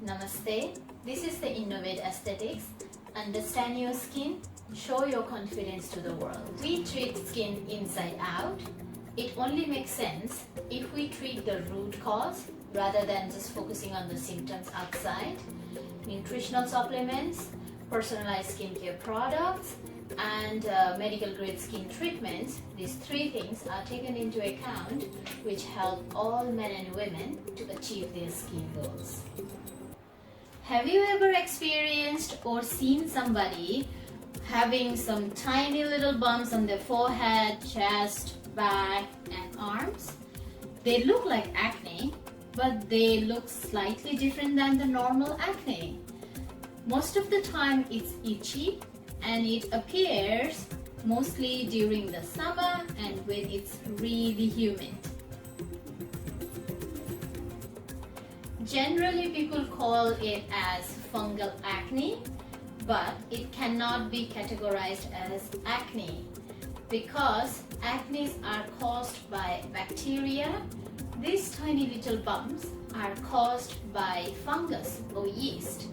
Namaste, this is the Innovate Aesthetics. Understand your skin, show your confidence to the world. We treat skin inside out. It only makes sense if we treat the root cause rather than just focusing on the symptoms outside. Nutritional supplements, personalized skincare products, and medical grade skin treatments, these three things are taken into account, which help all men and women to achieve their skin goals. Have you ever experienced or seen somebody having some tiny little bumps on their forehead, chest, back, and arms? They look like acne, but they look slightly different than the normal acne. Most of the time it's itchy and it appears mostly during the summer and when it's really humid. Generally, people call it as fungal acne, but it cannot be categorized as acne because acnes are caused by bacteria. These tiny little bumps are caused by fungus or yeast.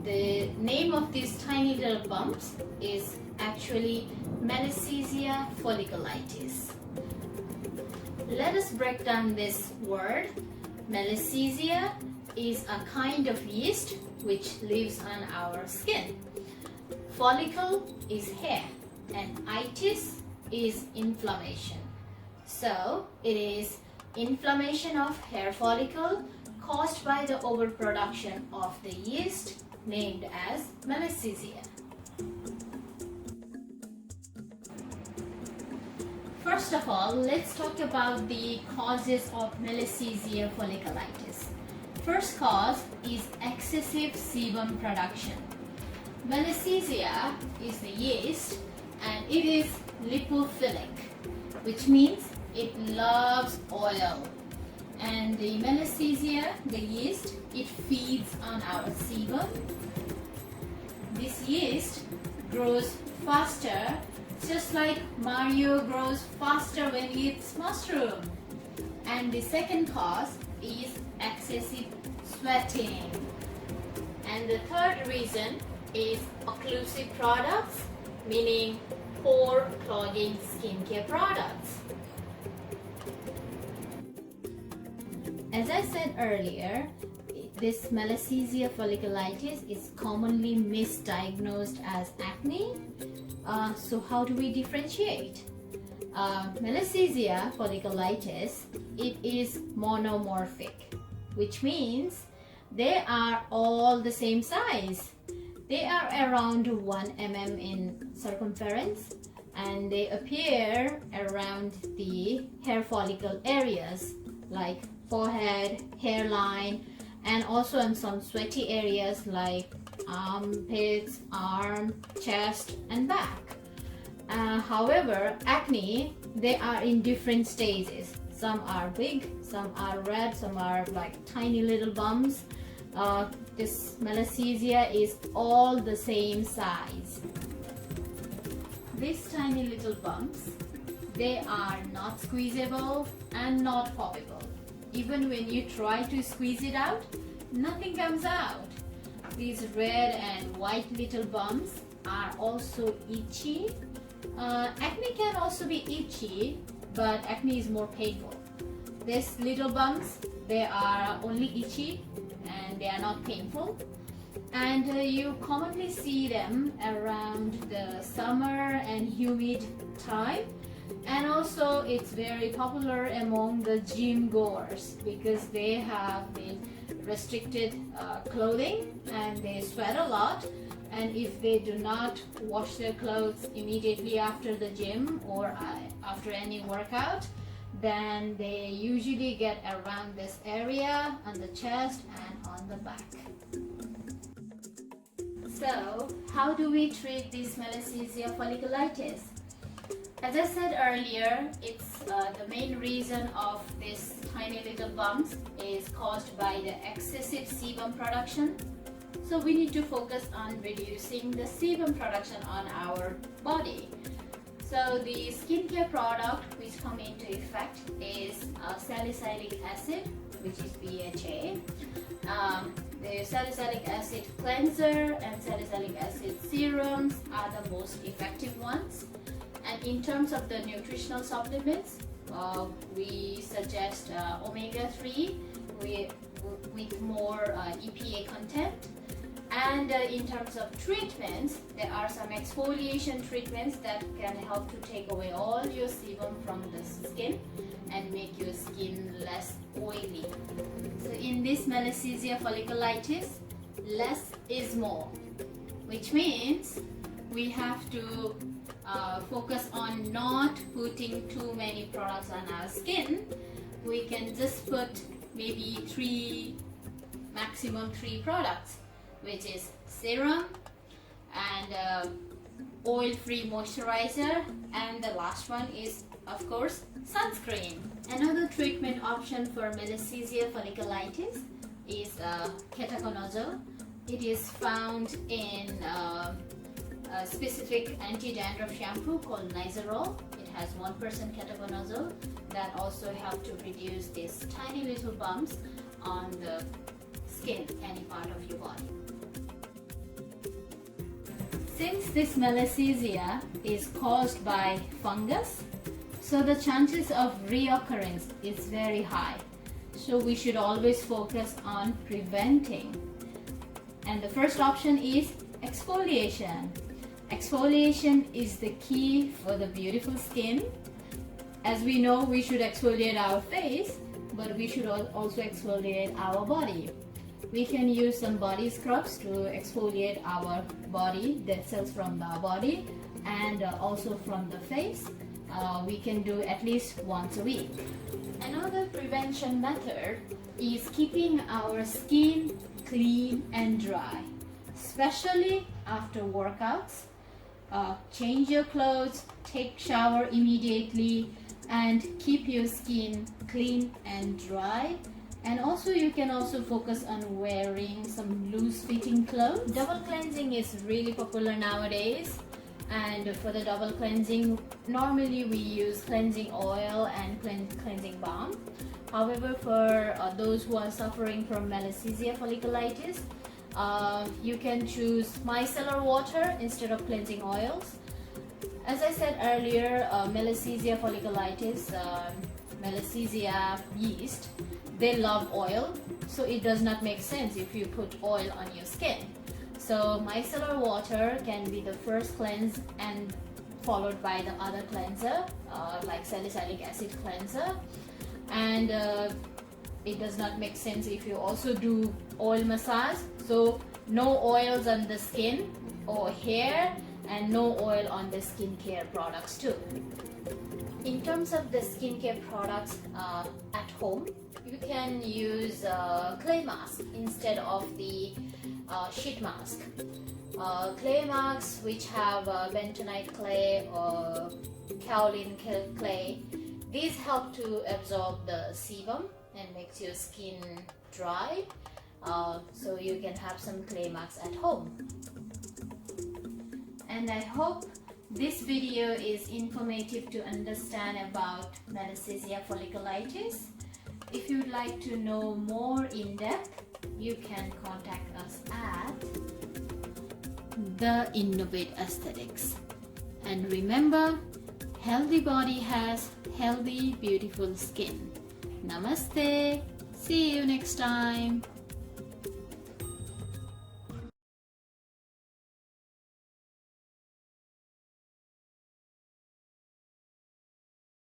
The name of these tiny little bumps is actually Malassezia Folliculitis. Let us break down this word. Malassezia is a kind of yeast which lives on our skin. Follicle is hair and itis is inflammation. So it is inflammation of hair follicle caused by the overproduction of the yeast named as Malassezia. First of all, let's talk about the causes of Malassezia folliculitis. First cause is excessive sebum production. Malassezia is the yeast and it is lipophilic, which means it loves oil. And the Malassezia, the yeast, it feeds on our sebum. This yeast grows faster, just like Mario grows faster when he eats mushroom. And the second cause is excessive sweating. And the third reason is occlusive products, meaning pore-clogging skincare products. As I said earlier, this Malassezia folliculitis is commonly misdiagnosed as acne. So how do we differentiate? Malassezia folliculitis, it is monomorphic, which means they are all the same size. They are around 1 mm in circumference and they appear around the hair follicle areas like forehead, hairline, and also in some sweaty areas like armpits, arm, chest, and back. However, acne, they are in different stages. Some are big, some are red, some are like tiny little bumps. This Malassezia is all the same size. These tiny little bumps, they are not squeezable and not poppable. Even when you try to squeeze it out, nothing comes out. These red and white little bumps are also itchy. Acne can also be itchy, but acne is more painful. These little bumps, they are only itchy and they are not painful. And you commonly see them around the summer and humid time. And also it's very popular among the gym goers because they have the restricted clothing and they sweat a lot, and if they do not wash their clothes immediately after the gym or after any workout, then they usually get around this area on the chest and on the back. So how do we treat this Malassezia folliculitis? As I said earlier, it's the main reason of this tiny little bumps is caused by the excessive sebum production. So we need to focus on reducing the sebum production on our body. So the skincare product which come into effect is salicylic acid, which is BHA. the salicylic acid cleanser and salicylic acid serums are the most effective ones. And in terms of the nutritional supplements, we suggest omega-3 with more EPA content. And in terms of treatments, there are some exfoliation treatments that can help to take away all your sebum from the skin and make your skin less oily. So in this Malassezia Folliculitis, less is more, which means we have to focus on not putting too many products on our skin. We can just put maybe maximum 3 products, which is serum and oil-free moisturizer, and the last one is, of course, sunscreen. Another treatment option for Malassezia Folliculitis is ketoconazole. It is found in a specific anti-dandruff shampoo called Nizoral. It has 1% ketoconazole that also help to reduce these tiny little bumps on the skin, any part of your body. Since this Malassezia is caused by fungus, so the chances of reoccurrence is very high. So we should always focus on preventing. And the first option is exfoliation. Exfoliation is the key for the beautiful skin. As we know, we should exfoliate our face, but we should also exfoliate our body. We can use some body scrubs to exfoliate our body, dead cells from the body, and also from the face. We can do at least once a week. Another prevention method is keeping our skin clean and dry, especially after workouts. Change your clothes, take shower immediately, and keep your skin clean and dry. And also you can also focus on wearing some loose fitting clothes. Double cleansing is really popular nowadays, and for the double cleansing normally we use cleansing oil and cleansing balm. However, for those who are suffering from Malassezia Folliculitis, you can choose micellar water instead of cleansing oils. As I said earlier, Malassezia Folliculitis, Malassezia yeast, they love oil, so it does not make sense if you put oil on your skin. So micellar water can be the first cleanse and followed by the other cleanser, like salicylic acid cleanser. And it does not make sense if you also do oil massage. So no oils on the skin or hair, and no oil on the skincare products too. In terms of the skincare products at home, you can use clay mask instead of the sheet mask. Clay masks which have bentonite clay or kaolin clay, these help to absorb the sebum and makes your skin dry. So you can have some clay masks at home. And I hope this video is informative to understand about Malassezia Folliculitis. If you'd like to know more in depth, you can contact us at The Innovate Aesthetics. And remember, healthy body has healthy, beautiful skin. Namaste. See you next time.